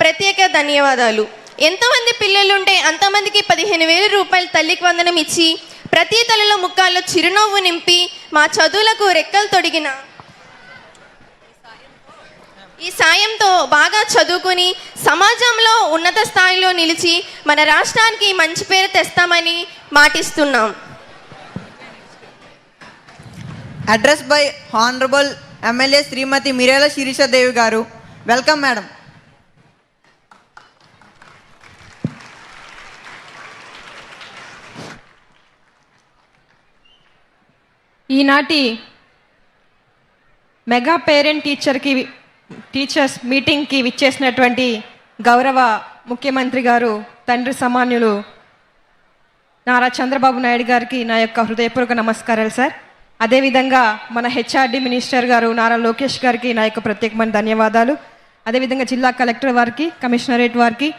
ప్రత్యేక ధన్యవాదాలు. ఎంతమంది పిల్లలుంటే అంతమందికి 15,000 రూపాయలు తల్లికి వందనం ఇచ్చి ప్రతి తల్లిలో ముఖాల్లో చిరునవ్వు నింపి మా చదువులకు రెక్కలు తొడిగిన ఈ సాయంతో బాగా చదువుకుని సమాజంలో ఉన్నత స్థాయిలో నిలిచి మన రాష్ట్రానికి మంచి పేరు తెస్తామని మాటిస్తున్నాం. అడ్రస్ బై హానరబుల్ ఎమ్మెల్యే శ్రీమతి మిర్యాల శిరీషాదేవి గారు. Welcome madam. ఈనాటి మెగా పేరెంట్ టీచర్స్ మీటింగ్కి విచ్చేసినటువంటి గౌరవ ముఖ్యమంత్రి గారు, తండ్రి సమాన్యులు నారా చంద్రబాబు నాయుడు గారికి నా యొక్క హృదయపూర్వక నమస్కారాలు సార్. అదేవిధంగా మన హెచ్ఆర్డి మినిస్టర్ గారు నారా లోకేష్ గారికి నా యొక్క ప్రత్యేకమైన ధన్యవాదాలు. అదేవిధంగా జిల్లా కలెక్టర్ వారికి, కమిషనరేట్ వారికి,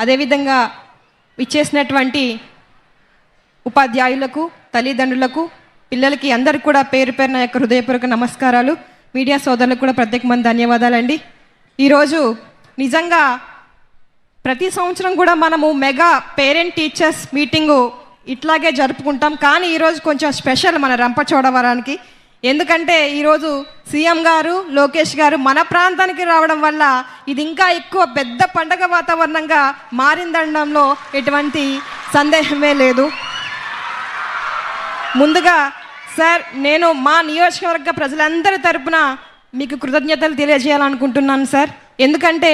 అదేవిధంగా విచ్చేసినటువంటి ఉపాధ్యాయులకు, తల్లిదండ్రులకు, పిల్లలకి అందరికి కూడా పేరు పేరు నా యొక్క హృదయపూర్వక నమస్కారాలు. మీడియా సోదరులకు కూడా ప్రత్యేకమైన ధన్యవాదాలండి. ఈరోజు నిజంగా ప్రతి సంవత్సరం కూడా మనము మెగా పేరెంట్ టీచర్స్ మీటింగు ఇట్లాగే జరుపుకుంటాం. కానీ ఈరోజు కొంచెం స్పెషల్ మన రంపచోడవరానికి. ఎందుకంటే ఈరోజు సీఎం గారు, లోకేష్ గారు మన ప్రాంతానికి రావడం వల్ల ఇది ఇంకా ఎక్కువ పెద్ద పండగ వాతావరణంగా మారిందనడంలో ఎటువంటి సందేహమే లేదు. ముందుగా సార్, నేను మా నియోజకవర్గ ప్రజలందరి తరపున మీకు కృతజ్ఞతలు తెలియజేయాలనుకుంటున్నాను సార్. ఎందుకంటే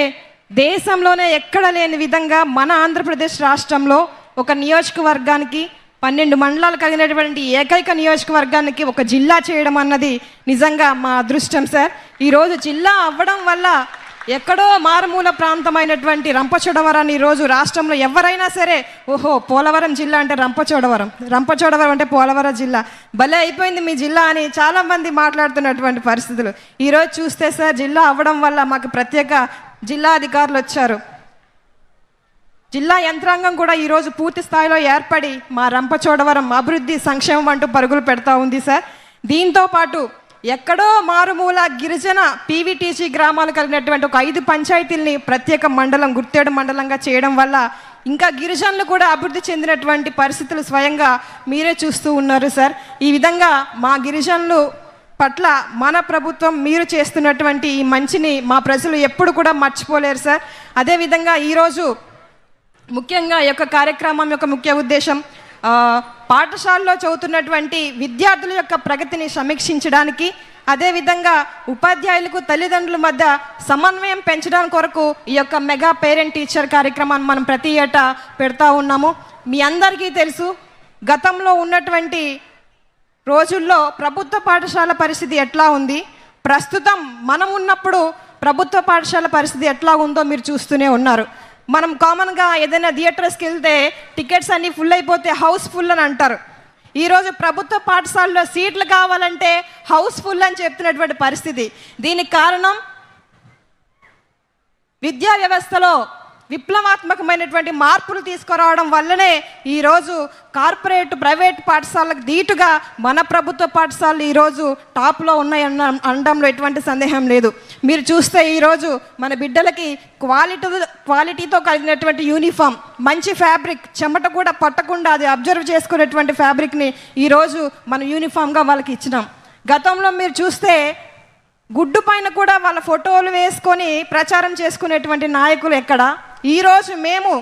దేశంలోనే ఎక్కడ లేని విధంగా మన ఆంధ్రప్రదేశ్ రాష్ట్రంలో ఒక నియోజకవర్గానికి 12 మండలాలు కలిగినటువంటి ఏకైక నియోజకవర్గానికి ఒక జిల్లా చేయడం అన్నది నిజంగా మా అదృష్టం సార్. ఈరోజు జిల్లా అవ్వడం వల్ల ఎక్కడో మారుమూల ప్రాంతమైనటువంటి రంపచోడవరాన్ని ఈరోజు రాష్ట్రంలో ఎవరైనా సరే, ఓహో పోలవరం జిల్లా అంటే రంపచోడవరం, రంపచోడవరం అంటే పోలవరం జిల్లా, భలే అయిపోయింది మీ జిల్లా అని చాలామంది మాట్లాడుతున్నటువంటి పరిస్థితులు. ఈరోజు చూస్తే సార్, జిల్లా అవ్వడం వల్ల మాకు ప్రత్యేక జిల్లా అధికారులు వచ్చారు. జిల్లా యంత్రాంగం కూడా ఈరోజు పూర్తి స్థాయిలో ఏర్పడి మా రంపచోడవరం అభివృద్ధి, సంక్షేమం అంటూ పరుగులు పెడతా ఉంది సార్. దీంతో పాటు ఎక్కడో మారుమూల గిరిజన పీవీటీసీ గ్రామాలు కలిగినటువంటి ఒక 5 పంచాయతీల్ని ప్రత్యేక మండలం, గుర్తేడు మండలంగా చేయడం వల్ల ఇంకా గిరిజనులు కూడా అభివృద్ధి చెందినటువంటి పరిస్థితులు స్వయంగా మీరే చూస్తూ ఉన్నారు సార్. ఈ విధంగా మా గిరిజనులు పట్ల మన ప్రభుత్వం మీరు చేస్తున్నటువంటి ఈ మంచిని మా ప్రజలు ఎప్పుడు కూడా మర్చిపోలేరు సార్. అదేవిధంగా ఈరోజు ముఖ్యంగా ఈ యొక్క కార్యక్రమం యొక్క ముఖ్య ఉద్దేశం పాఠశాలలో చదువుతున్నటువంటి విద్యార్థుల యొక్క ప్రగతిని సమీక్షించడానికి, అదేవిధంగా ఉపాధ్యాయులకు, తల్లిదండ్రుల మధ్య సమన్వయం పెంచడానికి కొరకు ఈ యొక్క మెగా పేరెంట్ టీచర్ కార్యక్రమాన్ని మనం ప్రతి ఏటా పెడతా ఉన్నాము. మీ అందరికీ తెలుసు, గతంలో ఉన్నటువంటి రోజుల్లో ప్రభుత్వ పాఠశాల పరిస్థితి ఎట్లా ఉంది, ప్రస్తుతం మనం ఉన్నప్పుడు ప్రభుత్వ పాఠశాల పరిస్థితి ఎట్లా ఉందో మీరు చూస్తూనే ఉన్నారు. మనం కామన్గా ఏదైనా థియేటర్స్కి వెళ్తే టికెట్స్ అన్నీ ఫుల్ అయిపోతే హౌస్ఫుల్ అని అంటారు. ఈరోజు ప్రభుత్వ పాఠశాలలో సీట్లు కావాలంటే హౌస్ఫుల్ అని చెప్తున్నటువంటి పరిస్థితి. దీనికి కారణం విద్యా వ్యవస్థలో విప్లవాత్మకమైనటువంటి మార్పులు తీసుకురావడం వల్లనే ఈరోజు కార్పొరేట్, ప్రైవేట్ పాఠశాలకు ధీటుగా మన ప్రభుత్వ పాఠశాలలు ఈరోజు టాప్లో ఉన్నాయి అనడంలో ఎటువంటి సందేహం లేదు. మీరు చూస్తే ఈరోజు మన బిడ్డలకి క్వాలిటీతో కలిగినటువంటి యూనిఫామ్, మంచి ఫ్యాబ్రిక్, చెమట కూడా పట్టకుండా అది అబ్జర్వ్ చేసుకునేటువంటి ఫ్యాబ్రిక్ని ఈరోజు మనం యూనిఫామ్గా వాళ్ళకి ఇచ్చినాం. గతంలో మీరు చూస్తే గుడ్డు పైన కూడా వాళ్ళ ఫోటోలు వేసుకొని ప్రచారం చేసుకునేటువంటి నాయకులు ఎక్కడ. ఈరోజు మేము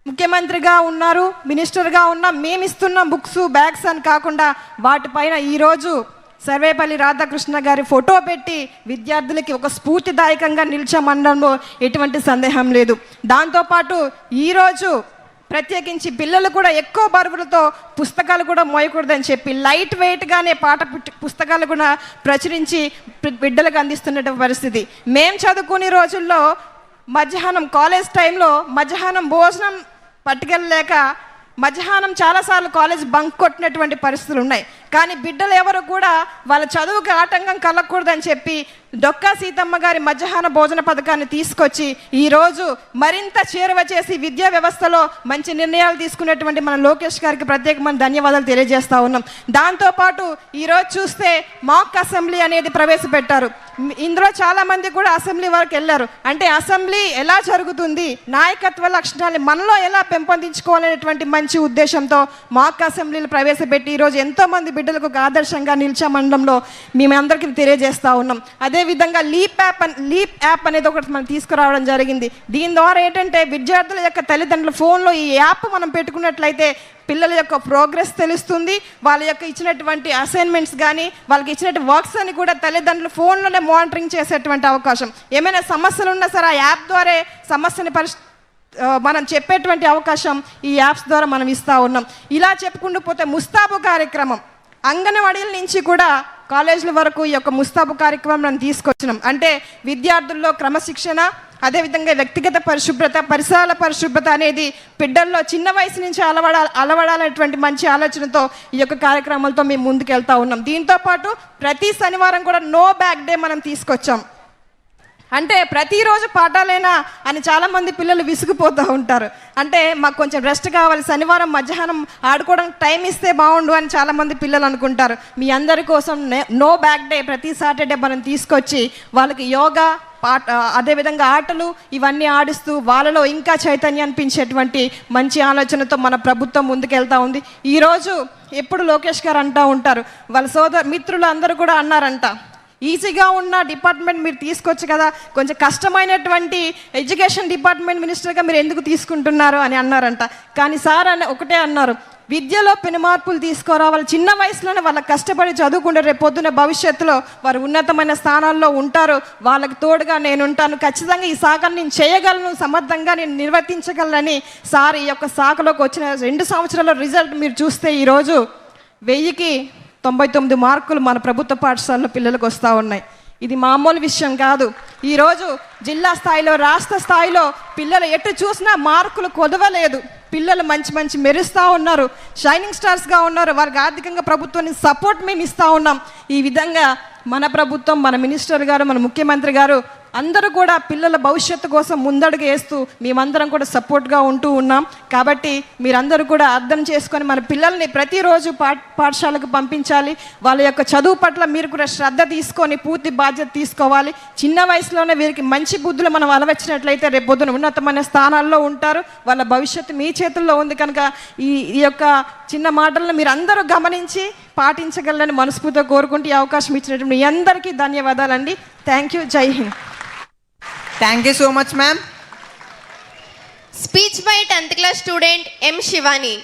ముఖ్యమంత్రిగా ఉన్నారు, మినిస్టర్గా ఉన్నాం, మేము ఇస్తున్నాం బుక్స్, బ్యాగ్స్ అని కాకుండా వాటిపైన ఈరోజు సర్వేపల్లి రాధాకృష్ణ గారి ఫోటో పెట్టి విద్యార్థులకి ఒక స్ఫూర్తిదాయకంగా నిలిచామనడంలో ఎటువంటి సందేహం లేదు. దాంతోపాటు ఈరోజు ప్రత్యేకించి పిల్లలు కూడా ఎక్కువ బరువులతో పుస్తకాలు కూడా మోయకూడదని చెప్పి లైట్ వెయిట్గానే పుస్తకాలు కూడా ప్రచురించి బిడ్డలకు అందిస్తున్న పరిస్థితి. మేము చదువుకునే రోజుల్లో మధ్యాహ్నం కాలేజ్ టైంలో మధ్యాహ్నం భోజనం పట్టుకెళ్ళలేక మధ్యాహ్నం చాలాసార్లు కాలేజ్ బంక్ కొట్టినటువంటి పరిస్థితులు ఉన్నాయి. కానీ బిడ్డలు ఎవరు కూడా వాళ్ళ చదువుకి ఆటంకం కలగకూడదని చెప్పి డొక్కా సీతమ్మ గారి మధ్యాహ్న భోజన పథకాన్ని తీసుకొచ్చి ఈరోజు మరింత చేరువ చేసి విద్యా వ్యవస్థలో మంచి నిర్ణయాలు తీసుకునేటువంటి మన లోకేష్ గారికి ప్రత్యేకమైన ధన్యవాదాలు తెలియజేస్తా ఉన్నాం. దాంతోపాటు ఈరోజు చూస్తే మాక్ అసెంబ్లీ అనేది ప్రవేశపెట్టారు. ఇందులో చాలామంది కూడా అసెంబ్లీ వరకు వెళ్ళారు. అంటే అసెంబ్లీ ఎలా జరుగుతుంది, నాయకత్వ లక్షణాలు మనలో ఎలా పెంపొందించుకోవాలనేటువంటి మంచి ఉద్దేశంతో మాక్ అసెంబ్లీలు ప్రవేశపెట్టి ఈరోజు ఎంతోమంది బిడ్డలకు ఒక ఆదర్శంగా నిలిచే మండలంలో మేమందరికీ తెలియజేస్తూ ఉన్నాం. అదేవిధంగా లీప్ యాప్ అనేది ఒకటి మనం తీసుకురావడం జరిగింది. దీని ద్వారా ఏంటంటే విద్యార్థుల యొక్క తల్లిదండ్రుల ఫోన్లో ఈ యాప్ మనం పెట్టుకున్నట్లయితే పిల్లల యొక్క ప్రోగ్రెస్ తెలుస్తుంది. వాళ్ళ యొక్క ఇచ్చినటువంటి అసైన్మెంట్స్ కానీ వాళ్ళకి ఇచ్చినటువంటి వర్క్స్ అని కూడా తల్లిదండ్రులు ఫోన్లోనే మానిటరింగ్ చేసేటువంటి అవకాశం. ఏమైనా సమస్యలు ఉన్నా సరే ఆ యాప్ ద్వారా సమస్యని మనం చెప్పేటువంటి అవకాశం ఈ యాప్స్ ద్వారా మనం ఇస్తూ ఉన్నాం. ఇలా చెప్పుకుంటూ పోతే ముస్తాబు కార్యక్రమం అంగన్వాడీల నుంచి కూడా కాలేజీల వరకు ఈ యొక్క ముస్తాబు కార్యక్రమం మనం తీసుకొచ్చినాం. అంటే విద్యార్థుల్లో క్రమశిక్షణ, అదేవిధంగా వ్యక్తిగత పరిశుభ్రత, పరిసరాల పరిశుభ్రత అనేది బిడ్డల్లో చిన్న వయసు నుంచి అలవడాలనేటువంటి మంచి ఆలోచనతో ఈ యొక్క కార్యక్రమాలతో మేము ముందుకెళ్తా ఉన్నాం. దీంతోపాటు ప్రతి శనివారం కూడా నో బ్యాగ్ డే మనం తీసుకొచ్చాం. అంటే ప్రతిరోజు పాఠాలేనా అని చాలామంది పిల్లలు విసిగిపోతూ ఉంటారు. అంటే మాకు కొంచెం రెస్ట్ కావాలి, శనివారం మధ్యాహ్నం ఆడుకోవడానికి టైం ఇస్తే బాగుండు అని చాలామంది పిల్లలు అనుకుంటారు. మీ అందరి కోసం నో బ్యాగ్ డే ప్రతి సాటర్డే మనం తీసుకొచ్చి వాళ్ళకి యోగా, అదేవిధంగా ఆటలు ఇవన్నీ ఆడిస్తూ వాళ్ళలో ఇంకా చైతన్యాన్ని పెంచేటువంటి మంచి ఆలోచనతో మన ప్రభుత్వం ముందుకెళ్తా ఉంది. ఈరోజు ఎప్పుడు లోకేష్ గారు అంటూ ఉంటారు, వాళ్ళ మిత్రులు అందరూ కూడా అన్నారంట, ఈజీగా ఉన్న డిపార్ట్మెంట్ మీరు తీసుకొచ్చు కదా, కొంచెం కష్టమైనటువంటి ఎడ్యుకేషన్ డిపార్ట్మెంట్ మినిస్టర్గా మీరు ఎందుకు తీసుకుంటున్నారు అని అన్నారంట. కానీ సార్ ఒకటే అన్నారు, విద్యలో పెనుమార్పులు తీసుకురావాలి. చిన్న వయసులోనే వాళ్ళకి కష్టపడి చదువుకుంటే రేపు పొద్దున్న భవిష్యత్తులో వారు ఉన్నతమైన స్థానాల్లో ఉంటారు. వాళ్ళకి తోడుగా నేను ఉంటాను, ఖచ్చితంగా ఈ శాఖను నేను చేయగలను, సమర్థంగా నేను నిర్వర్తించగలనని సార్ ఈ యొక్క శాఖలోకి వచ్చిన 2 సంవత్సరాల రిజల్ట్ మీరు చూస్తే ఈరోజు 1000కి 99 మార్కులు మన ప్రభుత్వ పాఠశాలలో పిల్లలకు వస్తూ ఉన్నాయి. ఇది మామూలు విషయం కాదు. ఈరోజు జిల్లా స్థాయిలో, రాష్ట్ర స్థాయిలో పిల్లలు ఎటు చూసినా మార్కులు కొదవలేదు. పిల్లలు మంచి మెరుస్తూ ఉన్నారు, షైనింగ్ స్టార్స్గా ఉన్నారు. వారికి ఆర్థికంగా ప్రభుత్వానికి సపోర్ట్ మేము ఇస్తూ ఉన్నాం. ఈ విధంగా మన ప్రభుత్వం, మన మినిస్టర్ గారు, మన ముఖ్యమంత్రి గారు అందరూ కూడా పిల్లల భవిష్యత్తు కోసం ముందడుగు వేస్తూ మేమందరం కూడా సపోర్ట్గా ఉంటూ ఉన్నాం. కాబట్టి మీరందరూ కూడా అర్థం చేసుకొని మన పిల్లల్ని ప్రతిరోజు పాఠశాలకు పంపించాలి. వాళ్ళ యొక్క చదువు పట్ల మీరు కూడా శ్రద్ధ తీసుకొని పూర్తి బాధ్యత తీసుకోవాలి. చిన్న వయసులోనే వీరికి మంచి బుద్ధులు మనం అలవచ్చినట్లయితే రేపు పొద్దున ఉన్నతమైన స్థానాల్లో ఉంటారు. వాళ్ళ భవిష్యత్తు మీ చేతుల్లో ఉంది కనుక ఈ యొక్క చిన్న మాటలను మీరు అందరూ గమనించి పాటించగలని మనస్ఫూర్తిగా కోరుకుంటూ ఈ అవకాశం ఇచ్చినటువంటి మీ అందరికీ ధన్యవాదాలండి. Thank you. జై హింద్. Thank you so much ma'am. Speech by 10th class student M Shivani.